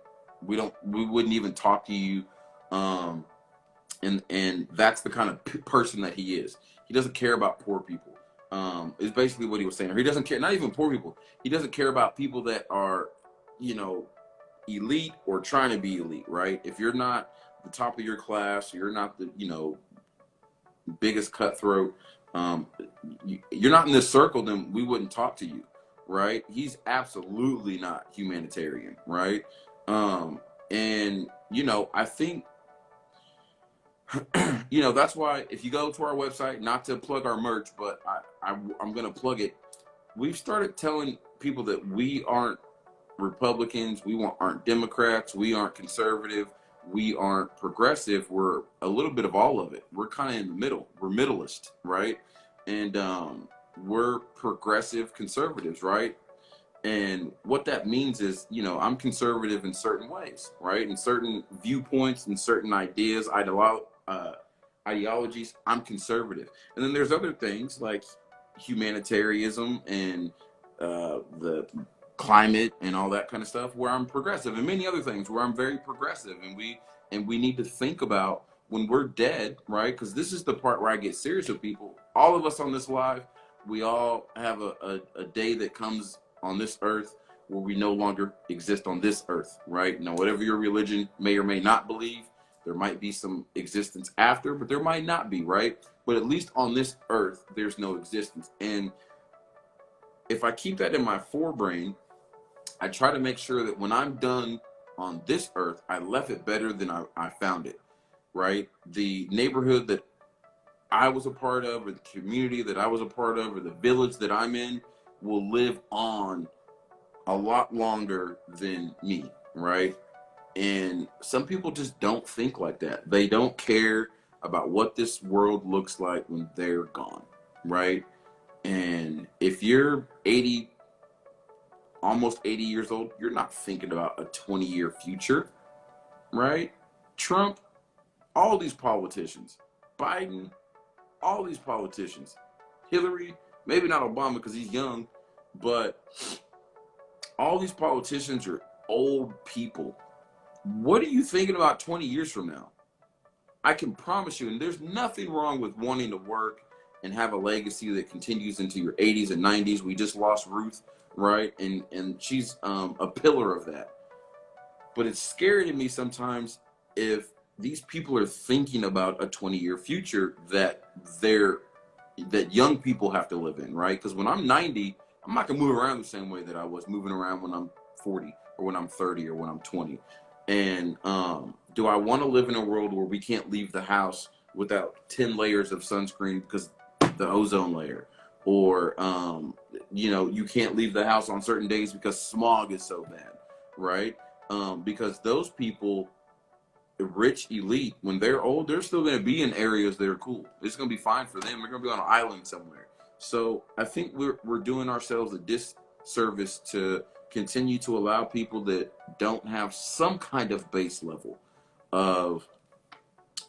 We wouldn't even talk to you. And that's the kind of person that he is. He doesn't care about poor people. Is basically what he was saying. Or he doesn't care, not even poor people. He doesn't care about people that are, you know, elite or trying to be elite, right? If you're not the top of your class, you're not the, you know, biggest cutthroat, you're not in this circle, then we wouldn't talk to you, right? He's absolutely not humanitarian, right? And, you know, I think, you know, that's why if you go to our website, not to plug our merch, but I'm going to plug it. We've started telling people that we aren't Republicans, we aren't Democrats, we aren't conservative, we aren't progressive. We're a little bit of all of it. We're kind of in the middle. We're middleist, right? And we're progressive conservatives, right? And what that means is, you know, I'm conservative in certain ways, right? In certain viewpoints and certain ideas, ideologies, I'm conservative. And then there's other things like humanitarianism and the climate and all that kind of stuff where I'm progressive, and many other things where I'm very progressive. And we need to think about when we're dead, right? Because this is the part where I get serious with people. All of us on this live, we all have a day that comes on this earth where we no longer exist on this earth, right? Now, whatever your religion may or may not believe, there might be some existence after, but there might not be, right? But at least on this earth, there's no existence. And if I keep that in my forebrain, I try to make sure that when I'm done on this earth, I left it better than I found it, right? The neighborhood that I was a part of, or the community that I was a part of, or the village that I'm in will live on a lot longer than me, right? And some people just don't think like that. They don't care about what this world looks like when they're gone, right? And if you're almost 80 years old, you're not thinking about a 20-year future, right? Trump, all these politicians, Biden, all these politicians, Hillary, maybe not Obama because he's young, but all these politicians are old people. What are you thinking about 20 years from now? I can promise you, and there's nothing wrong with wanting to work and have a legacy that continues into your 80s and 90s. We just lost Ruth, right? And she's a pillar of that. But it's scary to me sometimes if these people are thinking about a 20-year future that young people have to live in, right? Because when I'm 90, I'm not gonna move around the same way that I was moving around when I'm 40 or when I'm 30 or when I'm 20. And do I want to live in a world where we can't leave the house without 10 layers of sunscreen because the ozone layer, or you know, you can't leave the house on certain days because smog is so bad, right? Because those people, the rich elite, when they're old, they're still going to be in areas that are cool. It's going to be fine for them. They're going to be on an island somewhere. So I think we're doing ourselves a disservice to continue to allow people that don't have some kind of base level of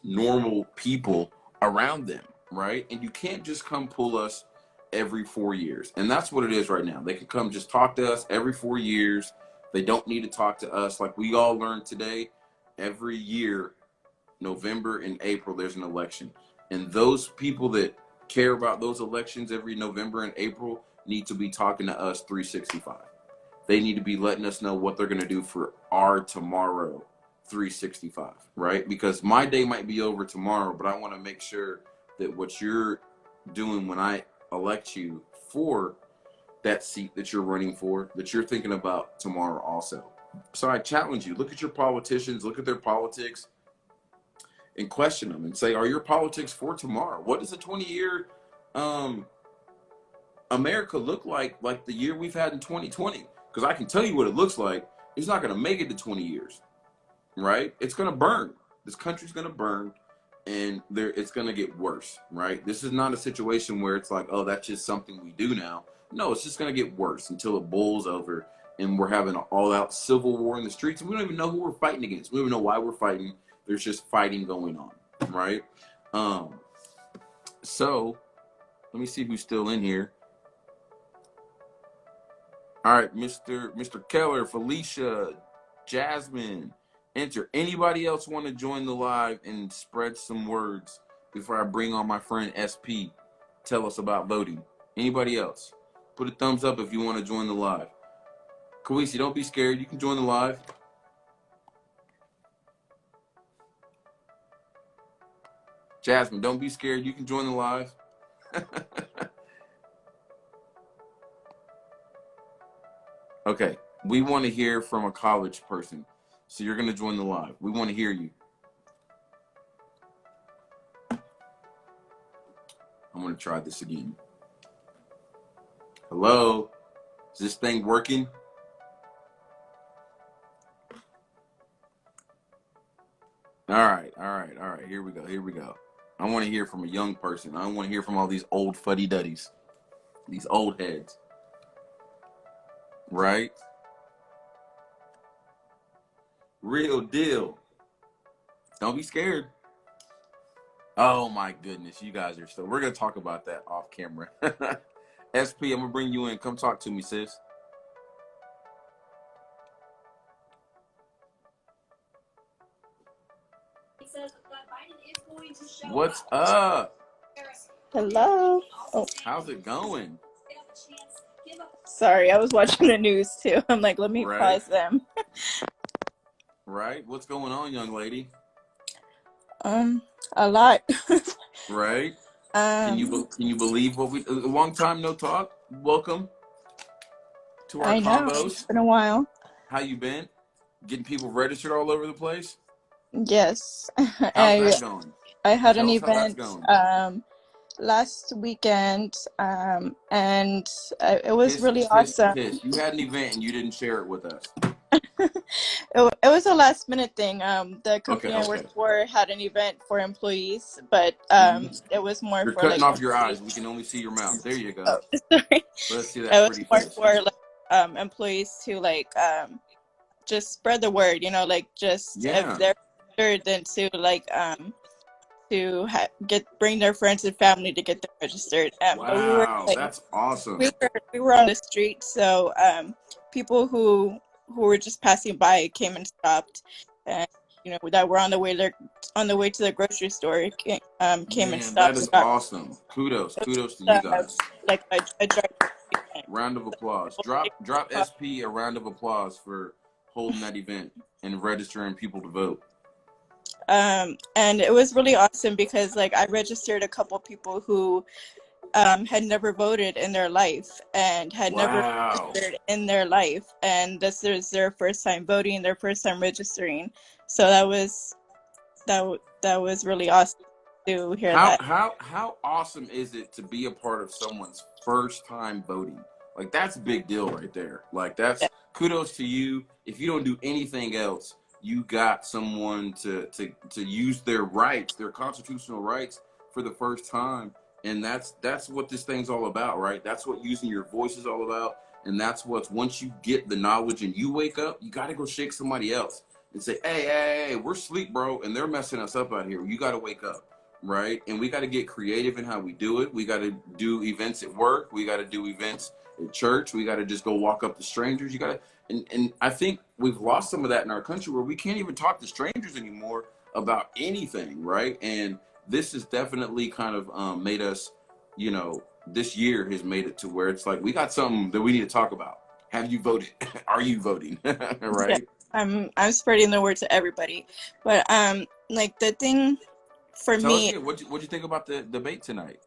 normal people around them, right? And you can't just come pull us every 4 years. And that's what it is right now. They can come just talk to us every 4 years. They don't need to talk to us. Like we all learned today, every year, November and April, there's an election. And those people that care about those elections every November and April need to be talking to us 365. They need to be letting us know what they're going to do for our tomorrow 365, right? Because my day might be over tomorrow, but I want to make sure that what you're doing when I elect you for that seat that you're running for, that you're thinking about tomorrow also. So I challenge you, look at your politicians, look at their politics, and question them and say, are your politics for tomorrow? What does a 20-year America look like the year we've had in 2020? Because I can tell you what it looks like. It's not going to make it to 20 years, right? It's going to burn. This country's going to burn, and it's going to get worse, right? This is not a situation where it's like, oh, that's just something we do now. No, it's just going to get worse until it boils over and we're having an all-out civil war in the streets, and we don't even know who we're fighting against. We don't even know why we're fighting. There's just fighting going on, right? So let me see who's still in here. All right, Mr. Keller, Felicia, Jasmine, enter. Anybody else want to join the live and spread some words before I bring on my friend SP? Tell us about voting. Anybody else? Put a thumbs up if you want to join the live. Kawisi, don't be scared. You can join the live. Jasmine, don't be scared. You can join the live. Okay, we want to hear from a college person. So you're going to join the live. We want to hear you. I'm going to try this again. Hello? Is this thing working? All right. Here we go. I want to hear from a young person. I don't want to hear from all these old fuddy-duddies. These old heads. Right? Real deal. Don't be scared. Oh my goodness, you guys are still. We're gonna talk about that off camera. SP, I'm gonna bring you in. Come talk to me, sis. What's up? Hello. Oh, How's it going? sorry, I was watching the news too. I'm like, let me pause them. Right? What's going on, young lady? A lot. Right? Can you believe what we? A long time no talk. Welcome to our I know. combos. It's been a while. How you been? Getting people registered all over the place. Yes. How's that going? I had an Tell us how that's event going. last weekend, and it was really awesome. You had an event and you didn't share it with us. It was a last minute thing. The company I worked for had an event for employees, but it was more You're for cutting like off your eyes. We can only see your mouth. There you go. Oh, sorry. Let's see It that was pretty more face. for like employees to like just spread the word, you know, like just if they're registered, then to like to bring their friends and family to get them registered. Wow, but we were like, that's awesome. We were on the street, so people who were just passing by came and stopped, and you know that were on the way to the grocery store came and stopped. That is awesome. Kudos to you guys. Like I round of applause. Drop SP a round of applause for holding that event and registering people to vote. And it was really awesome because like I registered a couple people who had never voted in their life and had never registered in their life, and this is their first time voting, their first time registering. So that was really awesome to hear that. How awesome is it to be a part of someone's first time voting? Like that's a big deal right there. Like that's kudos to you. If you don't do anything else, you got someone to use their rights, their constitutional rights for the first time. And that's what this thing's all about, right? That's what using your voice is all about. And that's what's, once you get the knowledge and you wake up, you got to go shake somebody else and say, hey, we're asleep, bro. And they're messing us up out here. You got to wake up, right? And we got to get creative in how we do it. We got to do events at work. We got to do events at church. We got to just go walk up to strangers. You got to, and I think we've lost some of that in our country where we can't even talk to strangers anymore about anything, right? And this has definitely kind of made us, you know, this year has made it to where it's like, we got something that we need to talk about. Have you voted? Are you voting? Right? Yeah, I'm spreading the word to everybody. But like the thing for Tell me, us again, what'd you think about the debate tonight?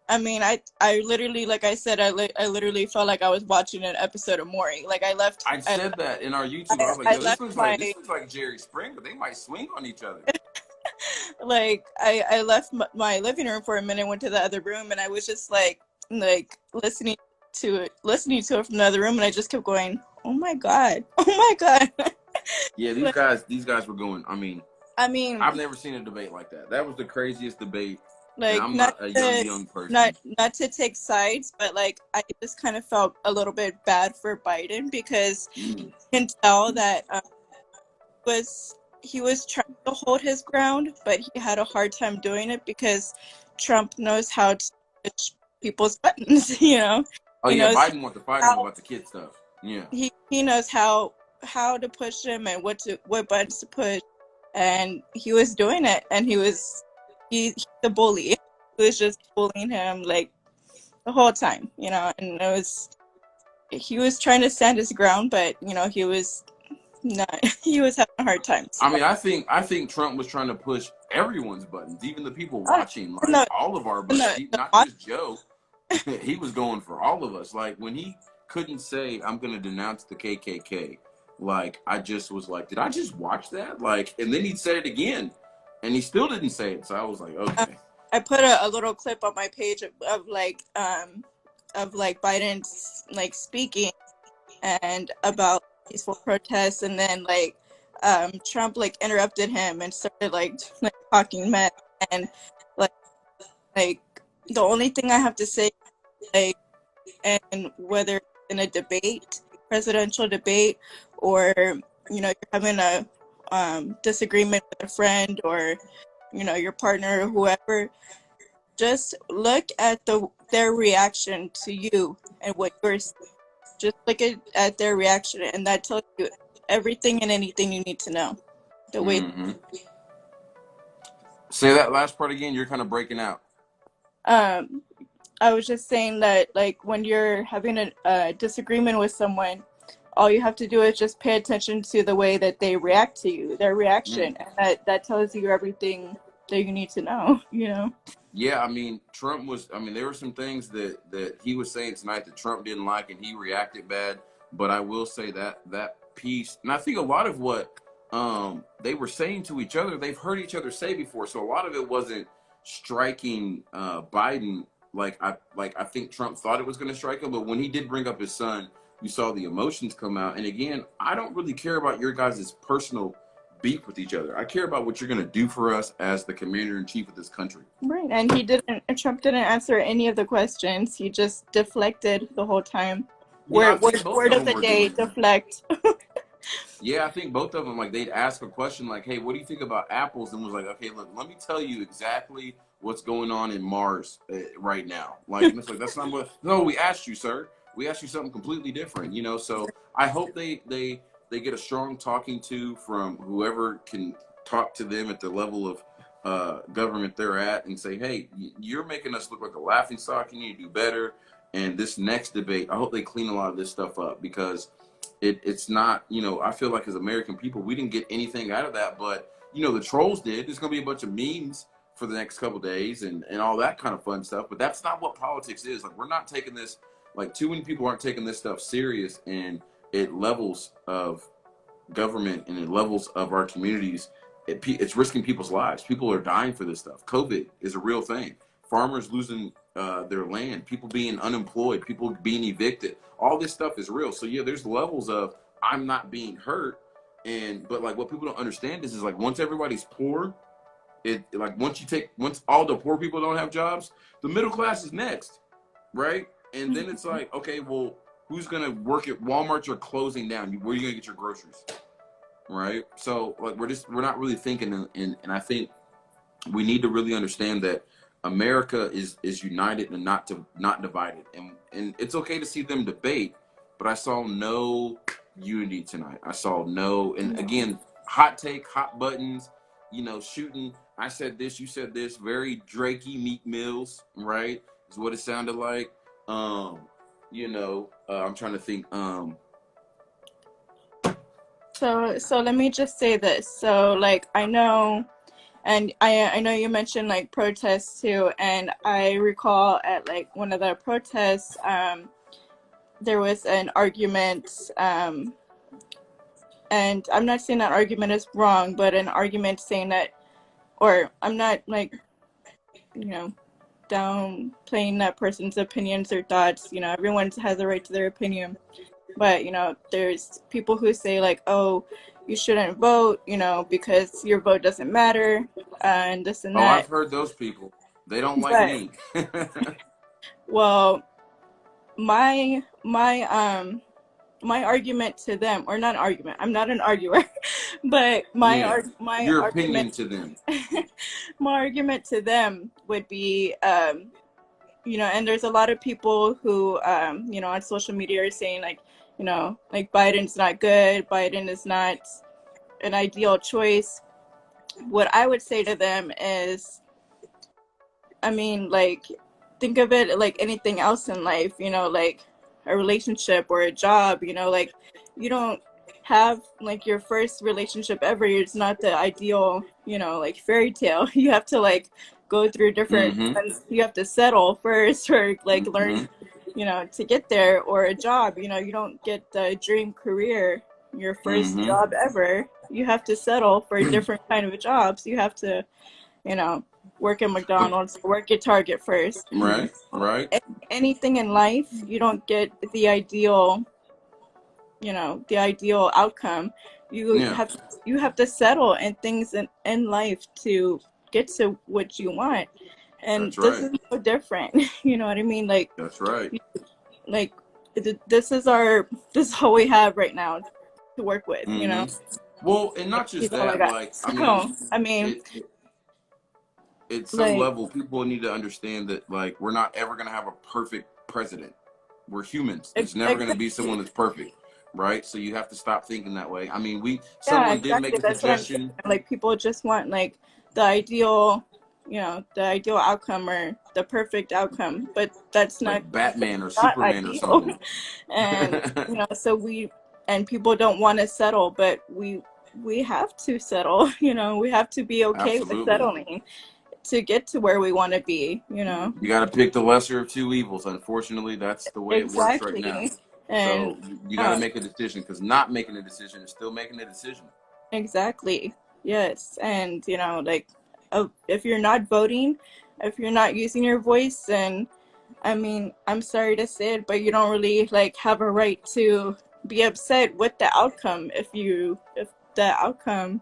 I mean, I literally, like I said, I literally felt like I was watching an episode of Maury. Like I left. I said that in our YouTube. I was like, yo, this looks like Jerry Springer. They might swing on each other. Like I left my living room for a minute, went to the other room, and I was just like listening to it from the other room, and I just kept going, oh my god. Yeah, these guys were going. I mean, I've never seen a debate like that. That was the craziest debate And Like I'm not a young person. not to take sides, but like I just kind of felt a little bit bad for Biden because you can tell that he was trying to hold his ground, but he had a hard time doing it because Trump knows how to push people's buttons. You know, Oh he yeah, knows Biden wants to fight him how about the kid stuff. Yeah. he knows how to push them and what buttons to push, and he was doing it, and he's the bully. He was just bullying him like the whole time, you know, and he was trying to stand his ground, but you know he was not. He was having a hard time. So. I mean, I think Trump was trying to push everyone's buttons, even the people watching, like No, all of our buttons, no, not just Joe. He was going for all of us. Like when he couldn't say, "I'm going to denounce the KKK," like I just was like, "Did I just watch that?" Like, and then he said it again, and he still didn't say it. So I was like, "Okay." I put a little clip on my page of like Biden's like speaking and about peaceful protests, and then like Trump like interrupted him and started like talking mess, and like like the only thing I have to say, like, and whether it's in a debate, presidential debate, or you know you're having a disagreement with a friend or you know your partner or whoever, just look at their reaction to you and what you're saying. Just look at their reaction, and that tells you everything and anything you need to know. The way. Say that last part again. You're kind of breaking out. I was just saying that, like, when you're having a disagreement with someone, all you have to do is just pay attention to the way that they react to you, their reaction, and that tells you everything that you need to know. You know. Yeah, I mean, there were some things that he was saying tonight that Trump didn't like, and he reacted bad. But I will say that piece, and I think a lot of what they were saying to each other, they've heard each other say before. So a lot of it wasn't striking Biden like I think Trump thought it was going to strike him. But when he did bring up his son, you saw the emotions come out. And again, I don't really care about your guys' personal beef with each other. I care about what you're going to do for us as the commander-in-chief of this country. Right, and Trump didn't answer any of the questions. He just deflected the whole time. Yeah, Word of the day, deflect. Yeah, I think both of them, like, they'd ask a question like, hey, what do you think about apples? And was like, okay, look, let me tell you exactly what's going on in Mars right now. Like, and it's like, that's not what, no, we asked you, sir. We asked you something completely different, you know? So I hope they get a strong talking to from whoever can talk to them at the level of government they're at and say, hey, you're making us look like a laughing stock. You need to do better. And this next debate, I hope they clean a lot of this stuff up, because it's not, you know, I feel like as American people, we didn't get anything out of that, but, you know, the trolls did. There's going to be a bunch of memes for the next couple of days and all that kind of fun stuff, but that's not what politics is. Like, we're not taking this, like, too many people aren't taking this stuff serious, and at levels of government and at levels of our communities, it's risking people's lives. People are dying for this stuff. COVID is a real thing. Farmers losing their land, people being unemployed, people being evicted. All this stuff is real. So yeah, there's levels of I'm not being hurt, but like what people don't understand is like once everybody's poor, once all the poor people don't have jobs, the middle class is next, right? And then it's like, okay, well, who's gonna work at Walmart? You're closing down. Where are you gonna get your groceries, right? So like we're not really thinking, and I think we need to really understand that America is united and not divided, and it's okay to see them debate, but I saw no unity tonight. I saw no, and again, hot take, hot buttons, you know, shooting. I said this, you said this, very Drakey, Meek Mills, right? Is what it sounded like. You know, I'm trying to think. So let me just say this. So like I know. And I know you mentioned like protests too, and I recall at like one of the protests, there was an argument, and I'm not saying that argument is wrong, but an argument saying that, or I'm not like, you know, downplaying that person's opinions or thoughts. You know, everyone has a right to their opinion, but you know, there's people who say like, oh, you shouldn't vote, you know, because your vote doesn't matter, and this and that. Oh, I've heard those people. They don't like But me. well, my argument to them, or not argument, I'm not an arguer, but Yeah. my Your opinion argument to them. my argument to them would be, you know, and there's a lot of people who, you know, on social media are saying like, you know, like Biden's not good, Biden is not an ideal choice. What I would say to them is, I mean, like, think of it like anything else in life, you know, like a relationship or a job, you know, like you don't have like your first relationship ever. It's not the ideal, you know, like fairy tale. You have to like go through different, you have to settle first or like learn, you know, to get there. Or a job, you know, you don't get the dream career, your first job ever. You have to settle for a different kind of jobs. You have to, you know, work at McDonald's, work at Target first. Right. Anything in life, you don't get the ideal, you know, the ideal outcome. You have to settle in things in life to get to what you want. And this is no different. You know what I mean? Like, that's right. Like, this is all we have right now to work with, you know? Well, and not just that, like, I mean, at some level, people need to understand that, like, we're not ever going to have a perfect president. We're humans. There's never going to be someone that's perfect, right? So you have to stop thinking that way. I mean, someone did make a suggestion. Like, people just want, like, the ideal, you know, the ideal outcome or the perfect outcome, but that's like not Batman or Superman or something. And, you know, so people don't want to settle, but we have to settle, you know, we have to be okay with settling to get to where we want to be, you know. You got to pick the lesser of two evils. Unfortunately, that's the way it works right now. And so you got to make a decision, because not making a decision is still making a decision. Exactly. Yes. And, you know, like, if you're not voting, if you're not using your voice, then, I mean, I'm sorry to say it, but you don't really, like, have a right to be upset with the outcome if the outcome,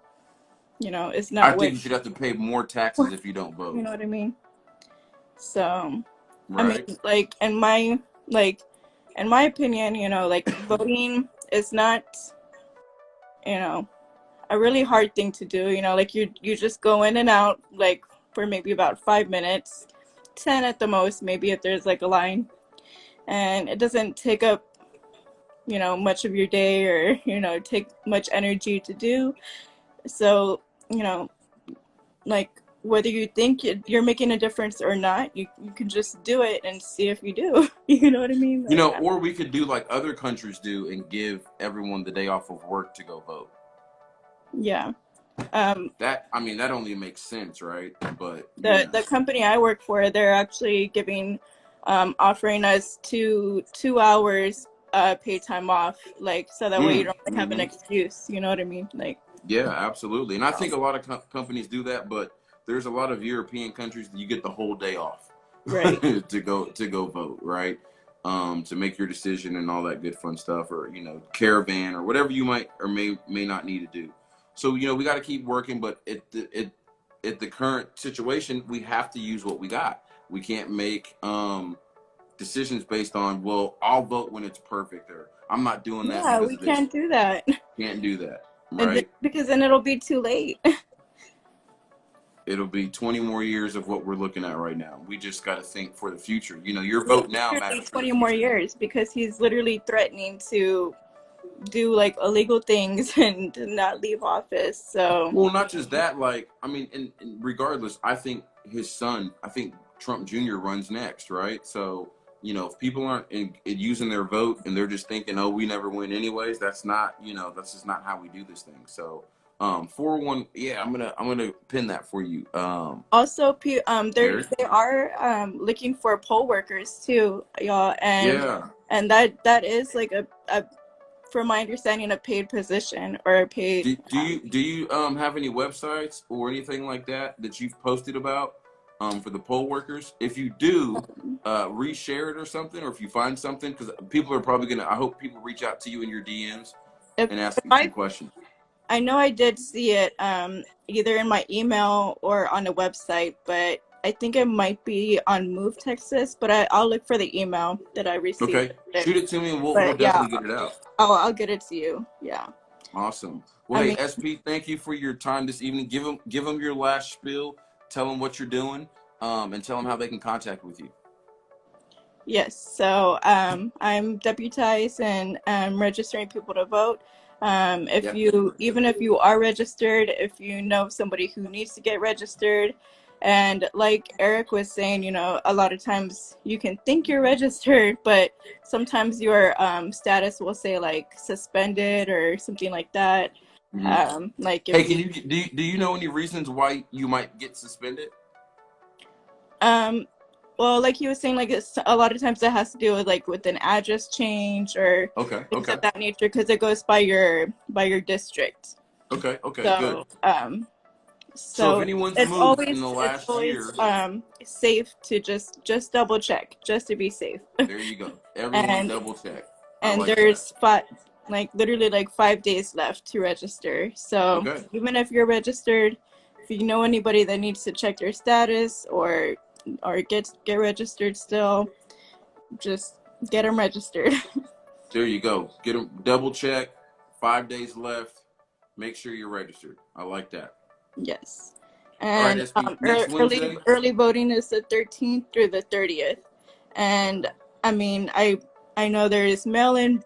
you know, is not. I think you should have to pay more taxes if you don't vote. You know what I mean? So, I mean, like, in my opinion, you know, like, voting is not, you know, a really hard thing to do. You know, like, you just go in and out, like, for maybe about 5 minutes, 10 at the most, maybe if there's like a line, and it doesn't take up, you know, much of your day, or, you know, take much energy to do. So, you know, like, whether you think you're making a difference or not, you can just do it and see if you do. You know what I mean? Like, you know, or we could do like other countries do and give everyone the day off of work to go vote. Yeah. That only makes sense, right? But the company I work for, they're actually giving, offering us 2 hours paid time off, like, so that way you don't like, have an excuse. You know what I mean? Like, yeah, absolutely. And I think a lot of companies do that, but there's a lot of European countries that you get the whole day off, right? to go vote, right? To make your decision and all that good fun stuff, or, you know, caravan or whatever you might or may not need to do. So, you know, we got to keep working, but at the current situation, we have to use what we got. We can't make decisions based on, well, I'll vote when it's perfect, or I'm not doing that. Yeah, we can't do that. Can't do that, right? Because then it'll be too late. It'll be 20 more years of what we're looking at right now. We just got to think for the future. You know, your vote now matters. 20 more years, because he's literally threatening to do like illegal things and not leave office. So, well, not just that, like, I mean, and regardless, I think his son, I think Trump Jr. runs next, right? So, you know, if people aren't using their vote and they're just thinking, oh, we never win anyways, that's not, you know, that's just not how we do this thing. So 401, yeah, I'm gonna pin that for you. Also, they are looking for poll workers too, y'all, and that is like a from my understanding, a paid position or a paid. Do you have any websites or anything like that you've posted about for the poll workers? If you do, reshare it or something, or if you find something, because people are probably I hope people reach out to you in your DMs and ask you some questions. I know I did see it either in my email or on a website, but I think it might be on Move Texas, but I'll look for the email that I received. Okay, shoot it to me and we'll But yeah, definitely get it out. I'll get it to you. Yeah. Awesome. Well, I hey, mean, SP, thank you for your time this evening. Give them your last spiel. Tell them what you're doing, and tell them how they can contact with you. yes. So I'm deputized and registering people to vote. If you, even if you are registered, if you know somebody who needs to get registered, and like Eric was saying, you know, a lot of times you can think you're registered, but sometimes your status will say like suspended or something like that. Like if Hey, do you know any reasons why you might get suspended? well, like he was saying, like it's, a lot of times it has to do with like with an address change or things of that nature, because it goes by your district. Okay, So, good. So if anyone's it's moved always, in the last year, safe to just double check, just to be safe. There you go. Everyone double check. And like there's literally like 5 days left to register. So even if you're registered, if you know anybody that needs to check their status or get registered still, just get them registered. There you go. Get them double check. 5 days left. Make sure you're registered. I like that. Yes. And right, early voting is the 13th through the 30th. And I mean, I know there is mail-in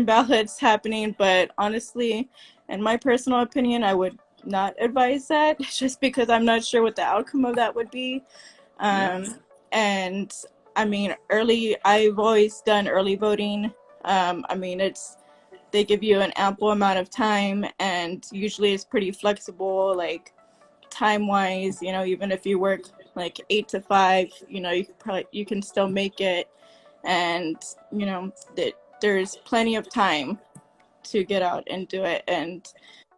ballots happening, but honestly, in my personal opinion, I would not advise that, just because I'm not sure what the outcome of that would be. And I mean, I've always done early voting. I mean, they give you an ample amount of time, and usually it's pretty flexible, like time-wise, you know, even if you work like 8 to 5, you know, you can still make it. And, you know, there's plenty of time to get out and do it. And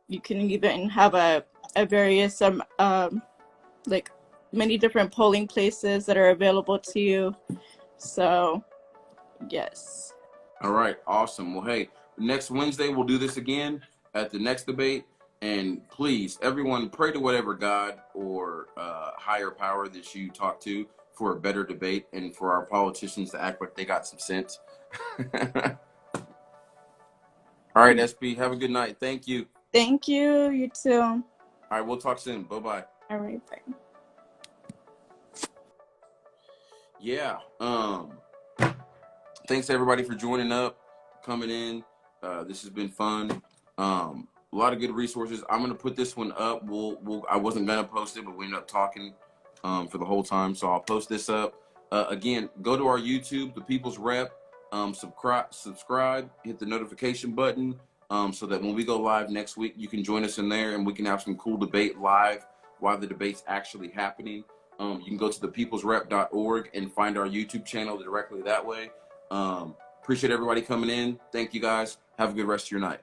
you can even have a various, like many different polling places that are available to you. So, yes. All right, awesome. Well, hey, next Wednesday we'll do this again at the next debate. And please, everyone, pray to whatever God or higher power that you talk to for a better debate, and for our politicians to act like they got some sense. All right, SP, have a good night. Thank you. Thank you. You too. All right, we'll talk soon. Bye-bye. All right, bye. Yeah. Thanks everybody for joining up, coming in. This has been fun. A lot of good resources. I'm gonna put this one up. I wasn't gonna post it, but we ended up talking for the whole time, so I'll post this up. Again, go to our YouTube, The People's Rep. Subscribe, hit the notification button, so that when we go live next week, you can join us in there, and we can have some cool debate live while the debate's actually happening. You can go to thepeoplesrep.org and find our YouTube channel directly that way. Appreciate everybody coming in. Thank you guys. Have a good rest of your night.